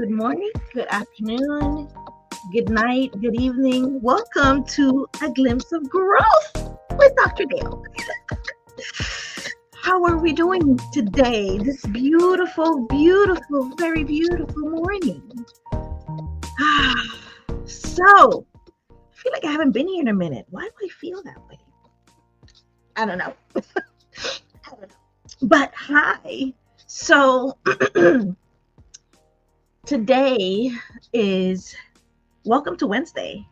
good morning, good afternoon, good night, good evening. Welcome to A Glimpse of Growth with Dr. Dale. How are we doing today? This beautiful, beautiful, very beautiful morning. So, I feel like I haven't been here in a minute. Why do I feel that way? I don't know. But hi. So, today is welcome to Wednesday.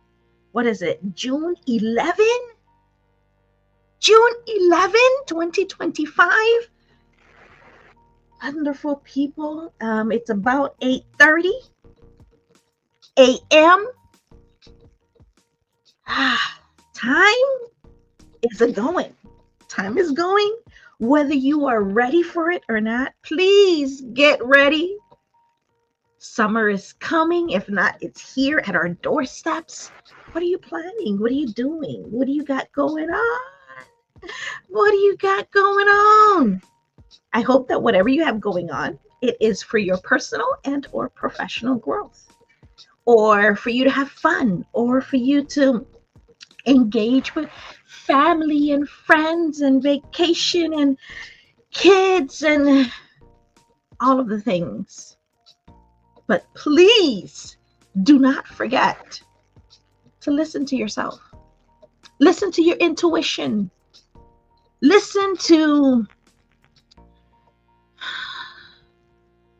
What is it? June 11? June 11, 2025. Wonderful people. It's about 8:30 a.m. Time is a going. Time is going. Whether you are ready for it or not, please get ready. Summer is coming. If not, it's here at our doorsteps. What are you planning? What are you doing? What do you got going on? What do you got going on? I hope that whatever you have going on, it is for your personal and or professional growth, or for you to have fun, or for you to engage with family and friends and vacation and kids and all of the things. But please do not forget to listen to yourself. Listen to your intuition. Listen to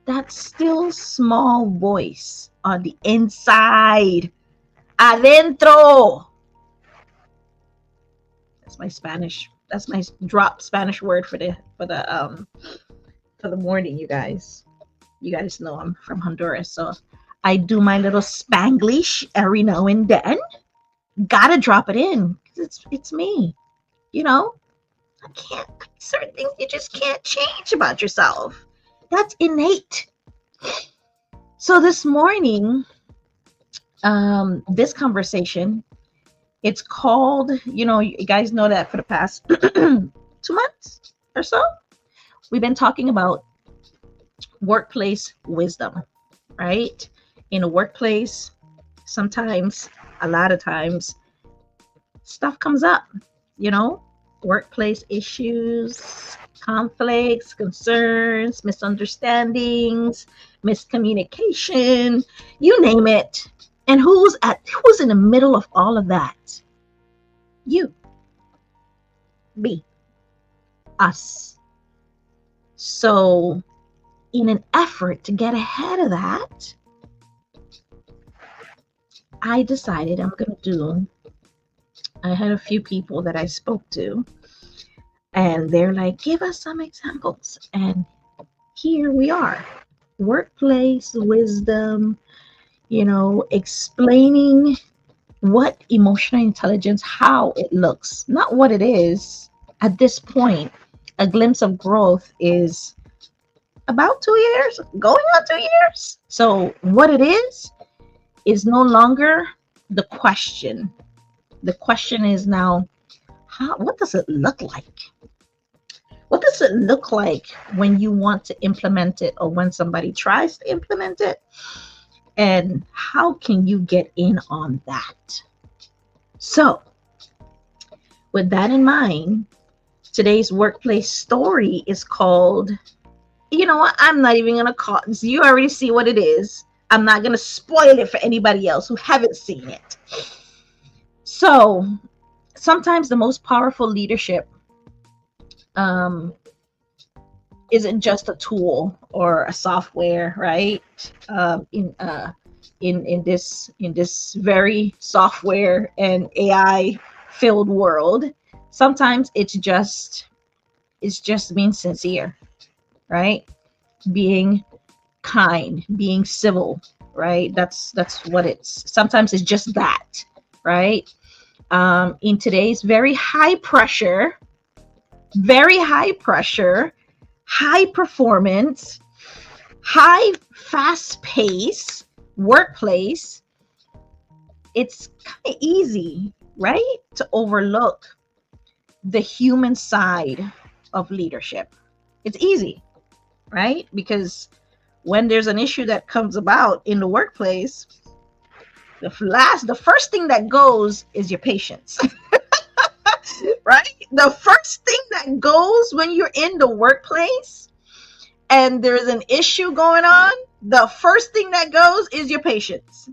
that still small voice on the inside. Adentro. That's my Spanish. That's my drop Spanish word for the morning, you guys. You guys know I'm from Honduras, so I do my little Spanglish every now and then. Gotta drop it in. It's me. You know, I can't, certain things you just can't change about yourself. That's innate. So this morning, this conversation, it's called, you guys know that for the past 2 months or so, we've been talking about workplace wisdom, right? In a workplace, sometimes, a lot of times, stuff comes up, workplace issues, conflicts, concerns, misunderstandings, miscommunication, you name it. And who's in the middle of all of that? You, me, us. So in an effort to get ahead of that, I decided I had a few people that I spoke to, and they're like, give us some examples. And here we are, workplace wisdom, explaining what emotional intelligence, how it looks, not what it is. At this point, A Glimpse of Growth is about 2 years, going on 2 years. So what it is no longer the question. The question is now, what does it look like? What does it look like when you want to implement it, or when somebody tries to implement it? And how can you get in on that? So with that in mind, today's workplace story is called, you know what? I'm not even going to call it. You already see what it is. I'm not going to spoil it for anybody else who haven't seen it. So sometimes the most powerful leadership isn't just a tool or a software, right? In this very software and AI filled world, sometimes it's just being sincere, right? Being kind, being civil, right? That's what it's. Sometimes it's just that, right? In today's very high pressure, high performance, high fast pace workplace, it's kind of easy, right, to overlook the human side of leadership. It's easy, right? Because when there's an issue that comes about in the workplace, the first thing that goes is your patience. Right? The first thing that goes when you're in the workplace and there's an issue going on, the first thing that goes is your patience.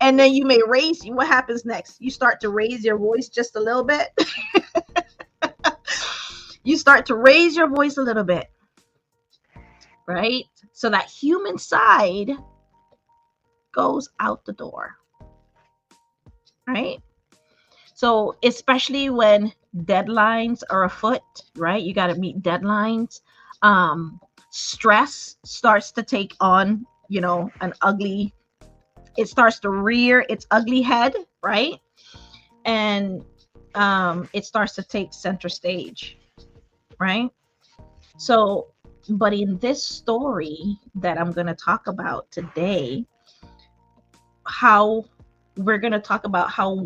And then you may raise, what happens next? You start to raise your voice just a little bit. You start to raise your voice a little bit, right? So that human side goes out the door, right? So especially when deadlines are afoot, right? You got to meet deadlines. Stress starts to take on, it starts to rear its ugly head, right? And it starts to take center stage, right? So, but in this story that I'm going to talk about today, we're going to talk about how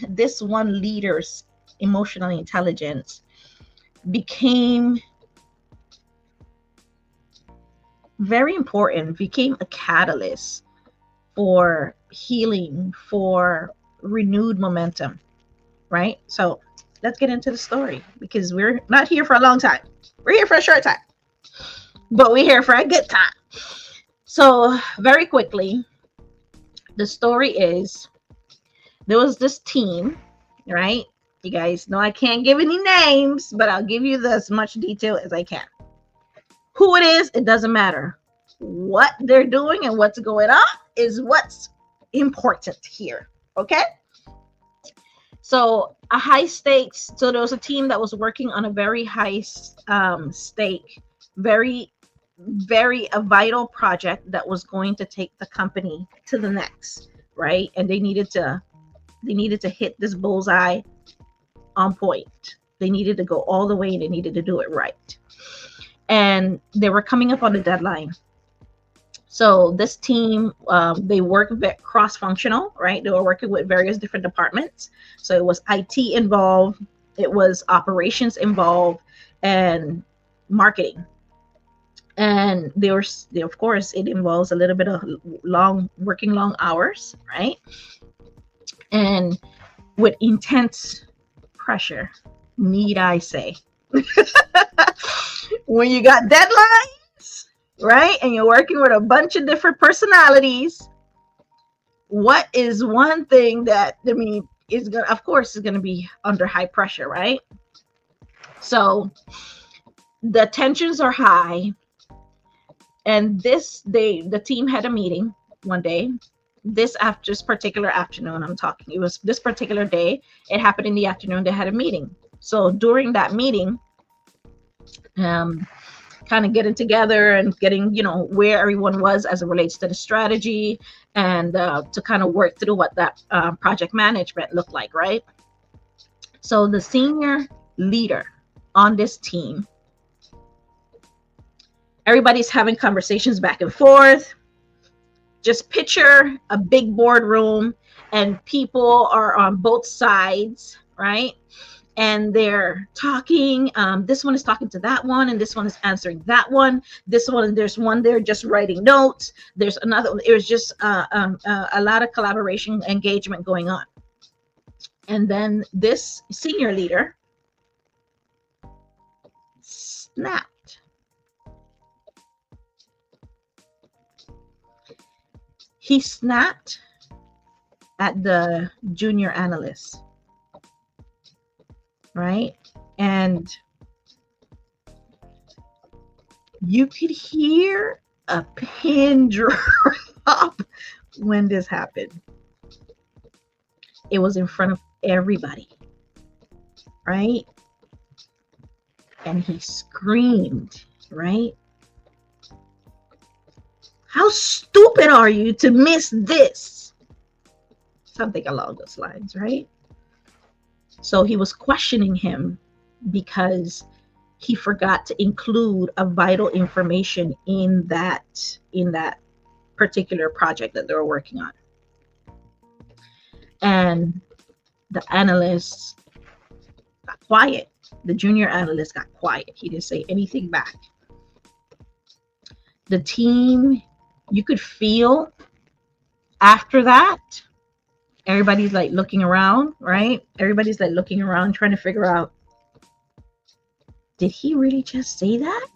this one leader's emotional intelligence became very important, became a catalyst for healing, for renewed momentum, right? So let's get into the story, because we're not here for a long time. We're here for a short time, but we're here for a good time. So very quickly, the story is, there was this team, right? You guys know I can't give any names, but I'll give you as much detail as I can. Who it is, it doesn't matter. What they're doing and what's going on is what's important here, okay? So a high stakes, so there was a team that was working on a very high stake, very, very a vital project that was going to take the company to the next, right? And they needed to hit this bullseye on point. They needed to go all the way, and they needed to do it right. And they were coming up on the deadline. So this team, they work cross-functional, right? They were working with various different departments. So it was IT involved, it was operations involved, and marketing. And of course, it involves a little bit of working long hours, right? And with intense pressure, need I say. When you got deadlines, right, and you're working with a bunch of different personalities, what is one thing that, is going to be under high pressure, right? So the tensions are high, and the team had a meeting one day. This particular afternoon, I'm talking, it was this particular day, it happened in the afternoon, they had a meeting. So during that meeting, kind of getting together and getting, where everyone was as it relates to the strategy, and to kind of work through what that project management looked like, right? So the senior leader on this team, everybody's having conversations back and forth. Just picture a big boardroom, and people are on both sides, right? And they're talking. This one is talking to that one, and this one is answering that one. This one, there's one there just writing notes. There's another. It was just a lot of collaboration, engagement going on. And then this senior leader snapped. He snapped at the junior analyst, right? And you could hear a pin drop when this happened. It was in front of everybody, right? And he screamed, right? How stupid are you to miss this? Something along those lines, right? So he was questioning him because he forgot to include a vital information in that particular project that they were working on. And the analyst got quiet. The junior analyst got quiet. He didn't say anything back. The team, you could feel after that, everybody's like looking around, right? Everybody's like looking around trying to figure out, did he really just say that?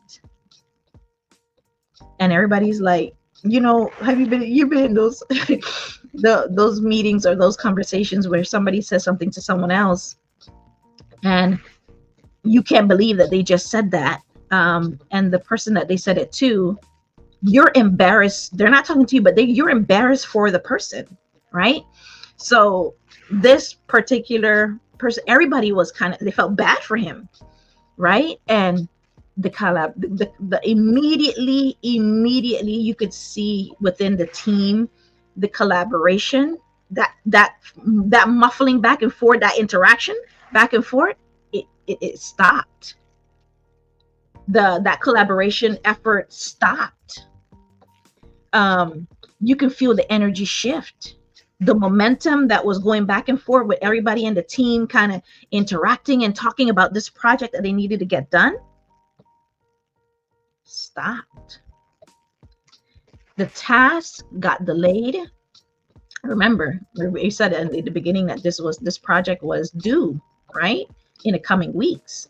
And everybody's like, have you've been in those those meetings or those conversations where somebody says something to someone else and you can't believe that they just said that, and the person that they said it to, you're embarrassed. They're not talking to you, but you're embarrassed for the person, right? So this particular person, everybody was they felt bad for him, right? And the immediately you could see within the team, the collaboration, that muffling back and forth, that interaction back and forth, it stopped. That collaboration effort stopped. You can feel the energy shift, the momentum that was going back and forth with everybody in the team kind of interacting and talking about this project that they needed to get done, stopped. The task got delayed. Remember, we said at the beginning that this project was due, right, in the coming weeks.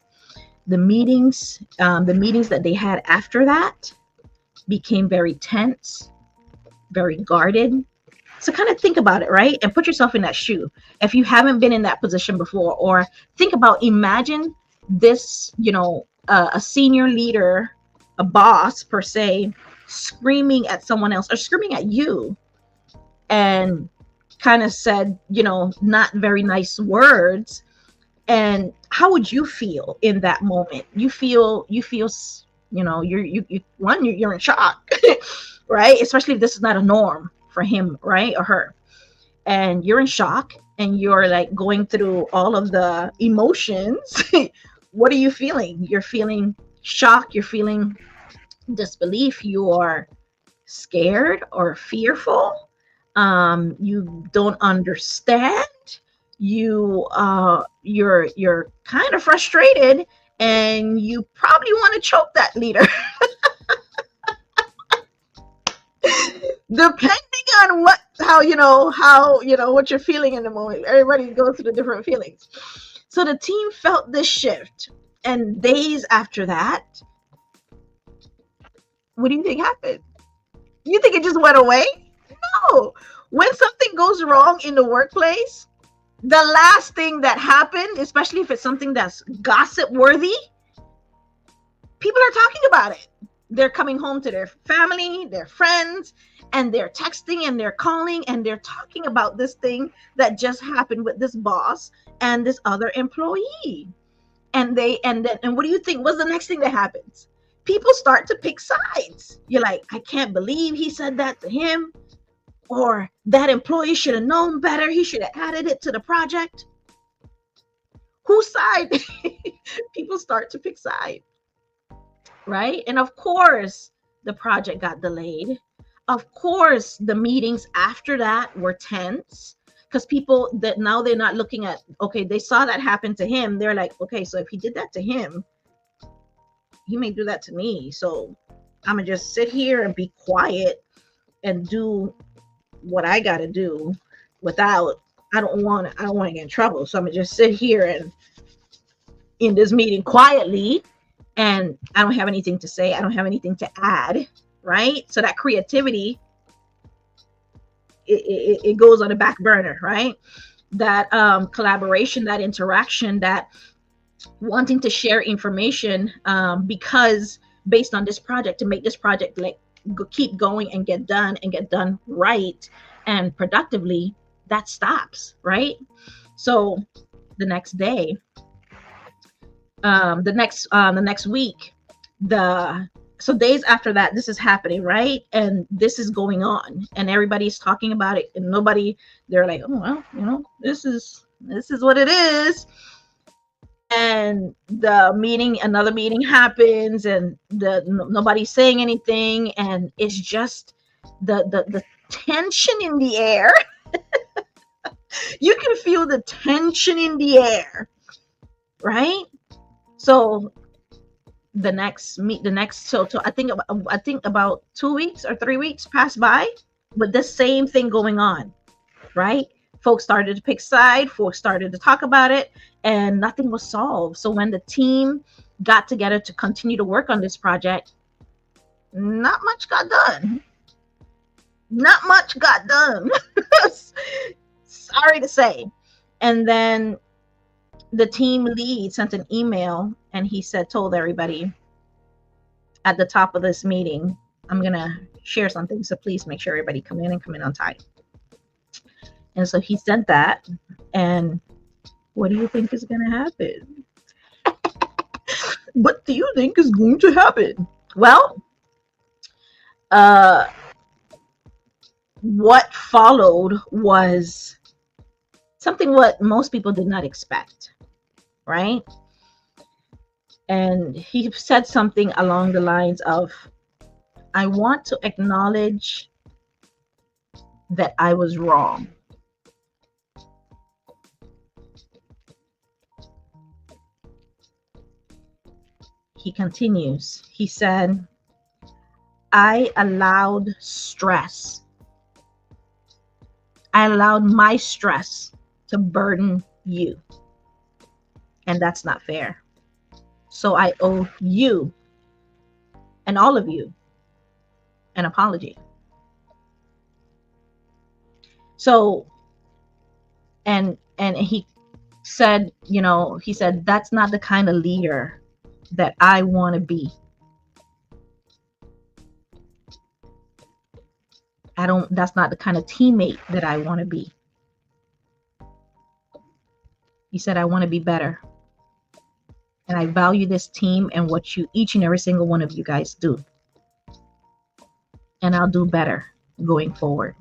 The meetings that they had after that became very tense, very guarded. So kind of think about it, right? And put yourself in that shoe. If you haven't been in that position before, or think about, imagine this, a senior leader, a boss per se, screaming at someone else or screaming at you and kind of said, not very nice words. And how would you feel in that moment? You feel, you're in shock, right? Especially if this is not a norm for him, right? Or her. And you're in shock and you're like going through all of the emotions. What are you feeling? You're feeling shock. You're feeling disbelief. You are scared or fearful. You don't understand. You're kind of frustrated, and you probably want to choke that leader. Depending on what you're feeling in the moment. Everybody goes through the different feelings. So the team felt this shift, and days after that, what do you think happened? You think it just went away? No. When something goes wrong in the workplace, the last thing that happened, especially if it's something that's gossip worthy, people are talking about it. They're coming home to their family, their friends, and they're texting and they're calling and they're talking about this thing that just happened with this boss and this other employee. And what do you think? What's the next thing that happens? People start to pick sides. You're like, I can't believe he said that to him. Or that employee should have known better. He should have added it to the project. Whose side? People start to pick sides, right? And of course, the project got delayed. Of course, the meetings after that were tense because people that now they're not looking at, okay, they saw that happen to him. They're like, okay, so if he did that to him, he may do that to me. So I'm gonna just sit here and be quiet and do what I gotta do without, I don't want to get in trouble. So I'm gonna just sit here and in this meeting quietly, and I don't have anything to say. I don't have anything to add, right? So that creativity, it goes on the back burner, right? That collaboration, that interaction, that wanting to share information, because based on this project, to make this project like keep going and get done right and productively, that stops, right? So the next day, the next week, so days after that, this is happening, right? And this is going on and everybody's talking about it, and they're like, oh well, this is what it is. And another meeting happens, and nobody's saying anything, and it's just the tension in the air. You can feel the tension in the air, right? So so I think about 2 weeks or 3 weeks passed by with the same thing going on, right? Folks started to pick side, folks started to talk about it, and nothing was solved. So when the team got together to continue to work on this project, not much got done. Not much got done. Sorry to say. And then the team lead sent an email, and he told everybody at the top of this meeting, I'm going to share something. So please make sure everybody come in on time. And so he sent that. And what do you think is going to happen? What do you think is going to happen? Well, what followed was something what most people did not expect, right? And he said something along the lines of, I want to acknowledge that I was wrong. He continues. He said, I allowed stress. I allowed my stress to burden you. And that's not fair. So I owe you and all of you an apology. So, and he said, that's not the kind of leader that I want to be. That's not the kind of teammate that I want to be. He said, I want to be better. And I value this team and what each and every single one of you guys do. And I'll do better going forward.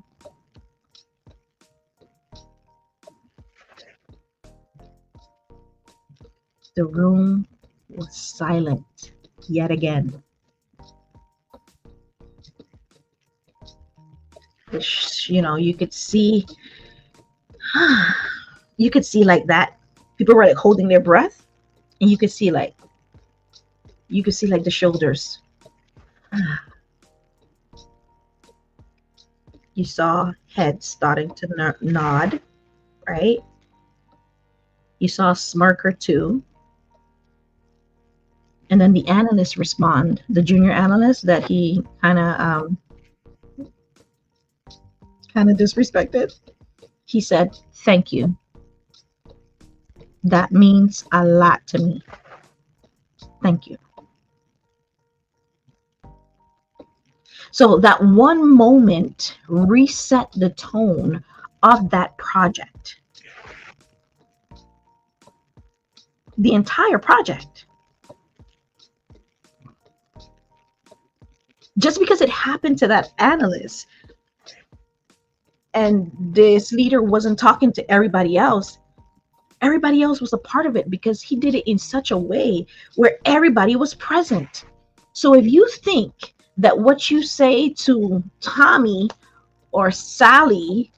The room was silent yet again. You could see like that. People were like holding their breath, and you could see like the shoulders. You saw heads starting to nod, right? You saw a smirk or two. And then the analyst respond, the junior analyst that he kind of disrespected. He said, thank you. That means a lot to me. Thank you. So that one moment reset the tone of that project. The entire project. Just because it happened to that analyst and this leader wasn't talking to everybody else was a part of it, because he did it in such a way where everybody was present. So if you think that what you say to Tommy or Sally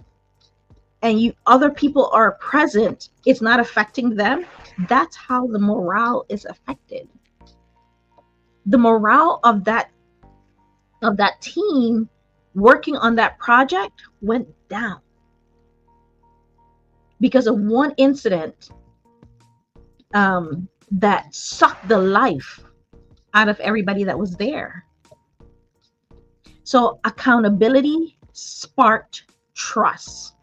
and other people are present, it's not affecting them, that's how the morale is affected. The morale of that team working on that project went down because of one incident that sucked the life out of everybody that was there. So accountability sparked trust.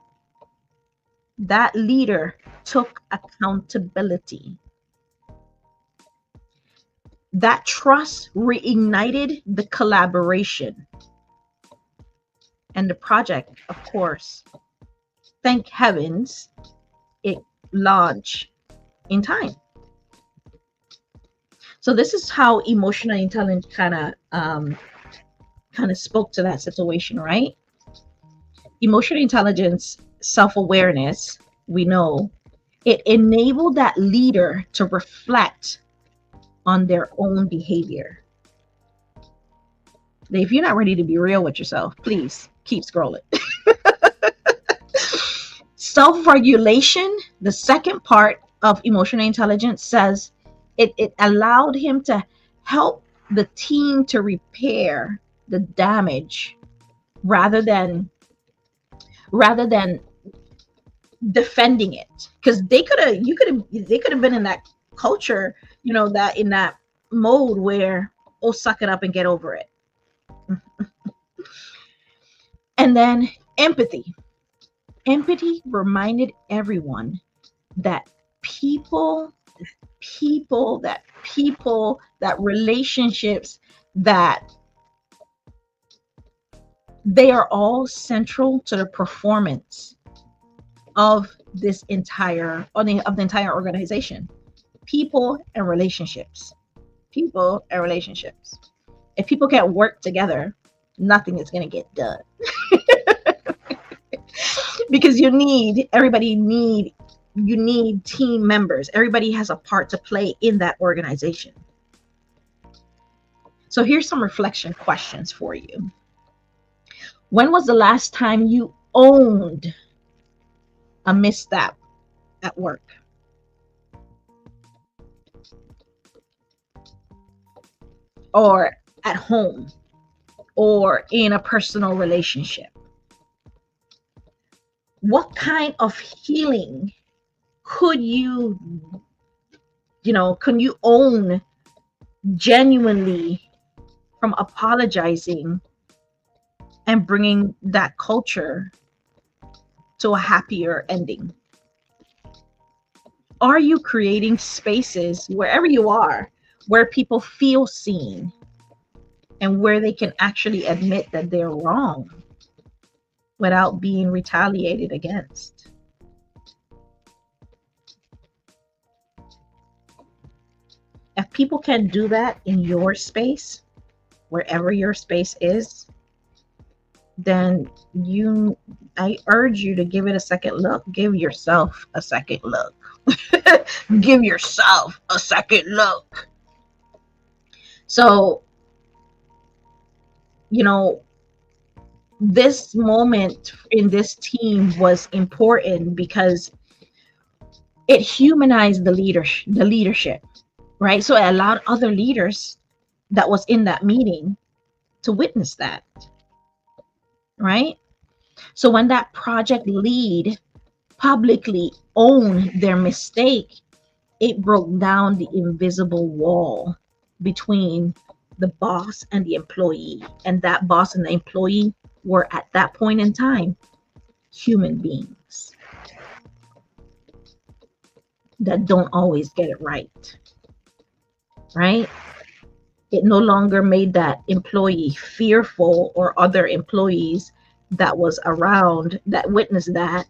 That leader took accountability. That trust reignited the collaboration. And the project, of course, thank heavens, it launched in time. So this is how emotional intelligence kind of spoke to that situation, right? Emotional intelligence, self-awareness, we know, it enabled that leader to reflect on their own behavior. If you're not ready to be real with yourself, please keep scrolling. Self-regulation, the second part of emotional intelligence, says it allowed him to help the team to repair the damage rather than rather than defending it, because they could have been in that culture, that in that mode where, oh, suck it up and get over it. And then empathy. Empathy reminded everyone that people that relationships, that they are all central to the performance of this entire of the entire organization. People and relationships. People and relationships. If people can't work together, nothing is going to get done. Because you need team members. Everybody has a part to play in that organization. So here's some reflection questions for you. When was the last time you owned a misstep at work? Or at home? Or in a personal relationship? What kind of healing could you own genuinely from apologizing and bringing that culture to a happier ending? Are you creating spaces wherever you are where people feel seen and where they can actually admit that they're wrong without being retaliated against? If people can do that in your space, wherever your space is, then I urge you to give it a second look. Give yourself a second look. Give yourself a second look. So, this moment in this team was important because it humanized the leadership, right? So it allowed other leaders that was in that meeting to witness that, right? So when that project lead publicly owned their mistake, it broke down the invisible wall between the boss and the employee. And that boss and the employee were at that point in time human beings that don't always get it right. Right? It no longer made that employee fearful or other employees that was around that witnessed that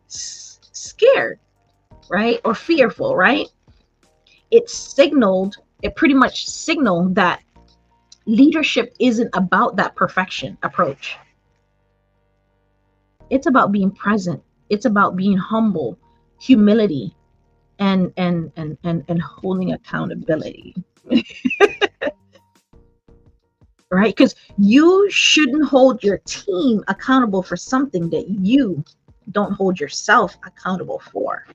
scared, right? Or fearful, right? It pretty much signaled that leadership isn't about that perfection approach. It's about being present. It's about being humble, humility, and holding accountability. Right? Because you shouldn't hold your team accountable for something that you don't hold yourself accountable for.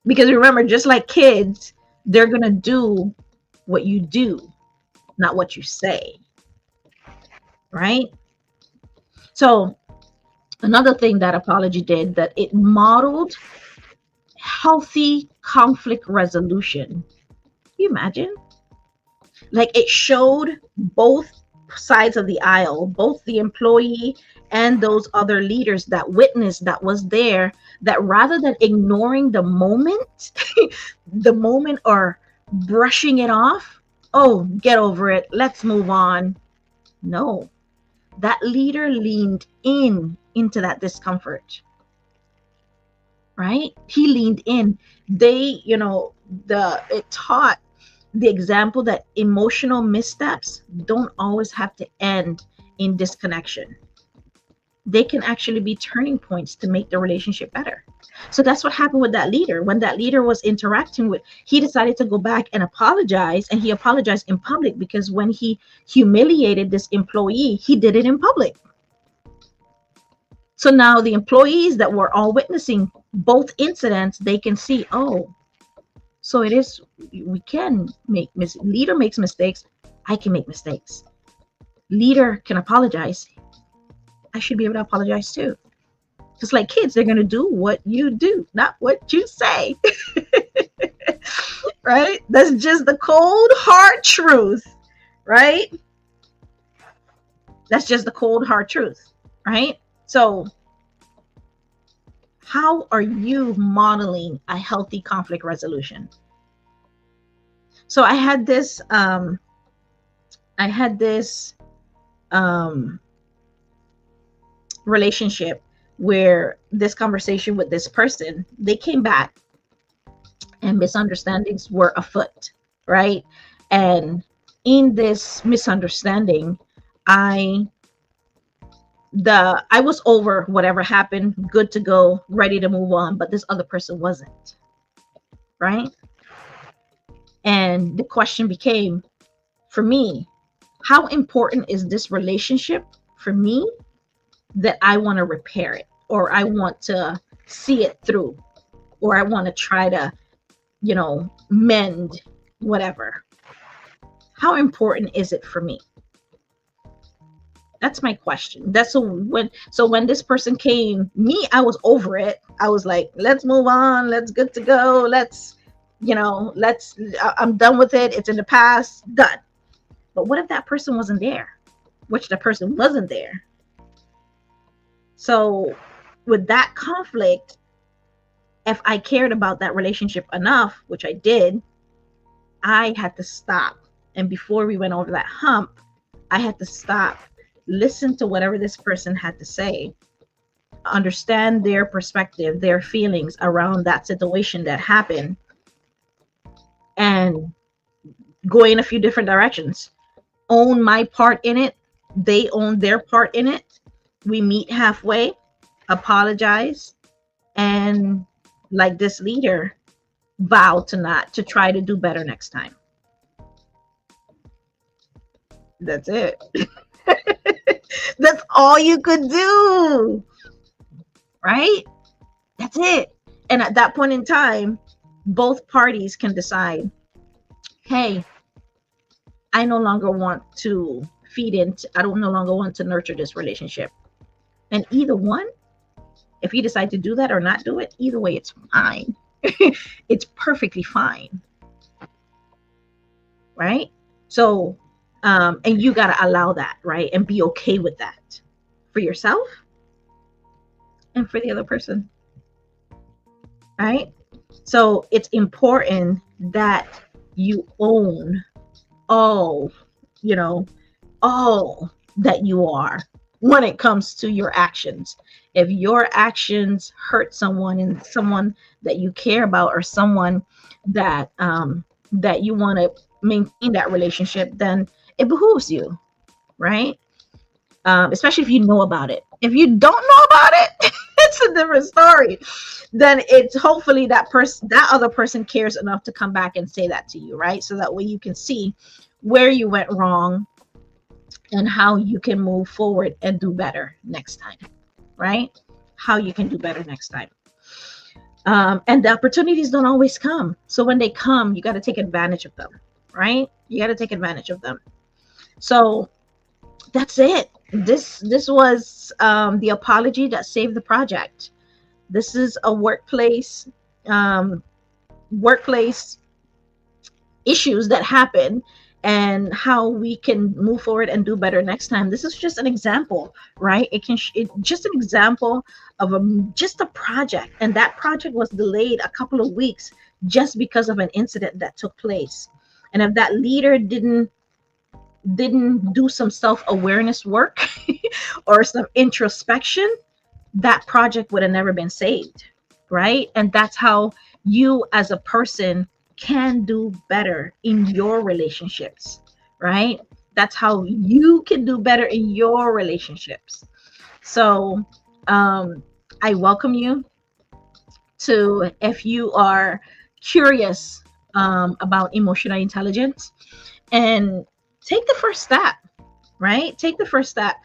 Because remember, just like kids, they're going to do what you do, not what you say. Right? So another thing that apology did, that it modeled healthy conflict resolution. Can you imagine? Like, it showed both sides of the aisle, both the employee and those other leaders that witnessed, that was there, that rather than ignoring the moment, or brushing it off, oh, get over it, let's move on. No, that leader leaned into that discomfort. Right? He leaned in. It taught the example that emotional missteps don't always have to end in disconnection. They can actually be turning points to make the relationship better. So that's what happened with that leader. When that leader was interacting with, he decided to go back and apologize, and he apologized in public, because when he humiliated this employee, he did it in public. So now the employees that were all witnessing both incidents, they can see, oh, so it is, we can make leader makes mistakes, I can make mistakes. Leader can apologize, I should be able to apologize too. Just like kids, they're going to do what you do, not what you say. Right? That's just the cold, hard truth, right? That's just the cold, hard truth, right? So, how are you modeling a healthy conflict resolution? So, I had this um, relationship where this conversation with this person, they came back and misunderstandings were afoot, right? And in this misunderstanding, I was over whatever happened, good to go, ready to move on, but this other person wasn't, right? And the question became, for me, how important is this relationship for me that I want to repair it, or I want to see it through, or I want to try to, mend whatever? How important is it for me? That's my question. When this person came, I was over it. I was like, let's move on, let's good to go, I'm done with it, it's in the past, done. But what if that person wasn't there? Which the person wasn't there. So with that conflict, if I cared about that relationship enough, which I did, I had to stop. And before we went over that hump, I had to stop, listen to whatever this person had to say, understand their perspective, their feelings around that situation that happened, and go in a few different directions. Own my part in it. They own their part in it. We meet halfway, apologize, and like this leader, vow to try to do better next time. That's it. That's all you could do, right? That's it. And at that point in time, both parties can decide, hey, I no longer want to I don't no longer want to nurture this relationship. And either one, if you decide to do that or not do it, either way, it's fine. It's perfectly fine. Right? So, and you got to allow that, right? And be okay with that for yourself and for the other person. Right? So it's important that you own all that you are when it comes to your actions. If your actions hurt someone, and someone that you care about, or someone that that you want to maintain that relationship, then it behooves you, right? Especially if you know about it. If you don't know about it, it's a different story. Then it's hopefully that other person cares enough to come back and say that to you, right? So that way you can see where you went wrong and how you can move forward and do better next time, right? How you can do better next time. And the opportunities don't always come. So when they come, you got to take advantage of them, right? You got to take advantage of them. So that's it. This was the apology that saved the project. This is a workplace issues that happen, and how we can move forward and do better next time. This is just an example, right? It's just an example of just a project, and that project was delayed a couple of weeks just because of an incident that took place. And if that leader didn't do some self-awareness work or some introspection, that project would have never been saved, right? And that's how you as a person can do better in your relationships, right? That's how you can do better in your relationships. So I welcome you to, if you are curious about emotional intelligence, and take the first step, right? Take the first step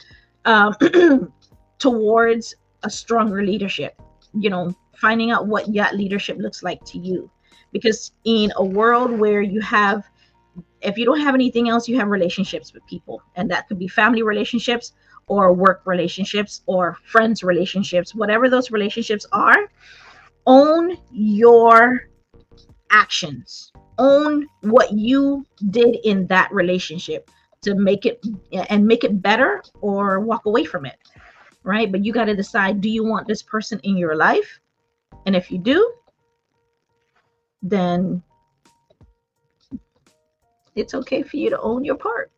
towards a stronger leadership. finding out what that leadership looks like to you. Because in a world where if you don't have anything else, you have relationships with people, and that could be family relationships or work relationships or friends relationships. Whatever those relationships are, own your actions, own what you did in that relationship to make it better, or walk away from it, right? But you got to decide, do you want this person in your life? And if you do, then it's okay for you to own your part.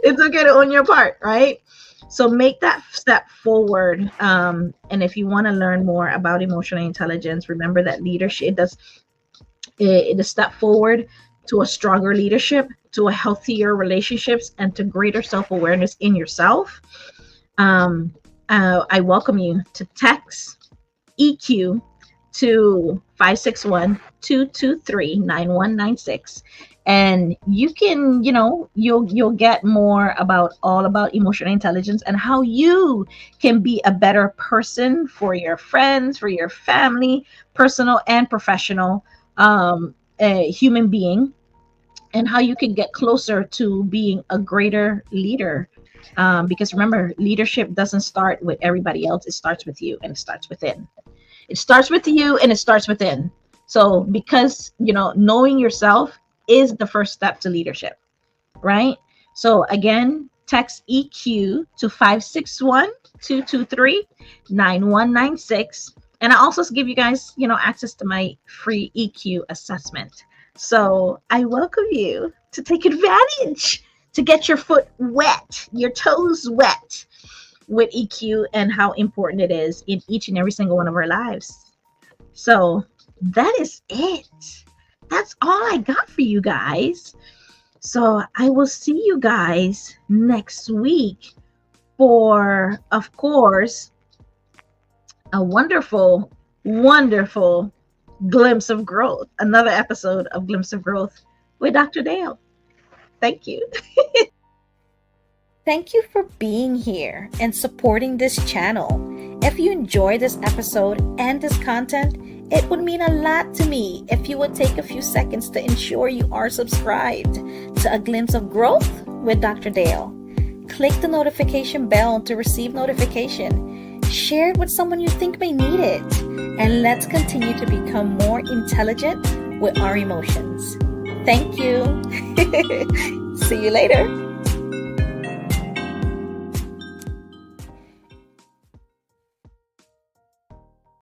It's okay to own your part, right? So make that step forward. And if you want to learn more about emotional intelligence, remember that leadership it is a step forward to a stronger leadership, to a healthier relationships, and to greater self-awareness in yourself. I welcome you to text EQ to 561-223-9196, and you can, you'll get more about emotional intelligence and how you can be a better person for your friends, for your family, personal and professional, a human being, and how you can get closer to being a greater leader. Because remember, leadership doesn't start with everybody else. It starts with you, and it starts within. It starts with you, and it starts within. So because, knowing yourself is the first step to leadership, right? So again, text EQ to 561-223-9196. And I also give you guys, access to my free EQ assessment. So I welcome you to take advantage, to get your foot wet, your toes wet with EQ and how important it is in each and every single one of our lives. So that is it. That's all I got for you guys. So I will see you guys next week for, of course, a wonderful, wonderful glimpse of growth. Another episode of Glimpse of Growth with Dr. Dale. Thank you. Thank you for being here and supporting this channel. If you enjoyed this episode and this content, it would mean a lot to me if you would take a few seconds to ensure you are subscribed to A Glimpse of Growth with Dr. Dale. Click the notification bell to receive notification. Share it with someone you think may need it. And let's continue to become more intelligent with our emotions. Thank you. See you later.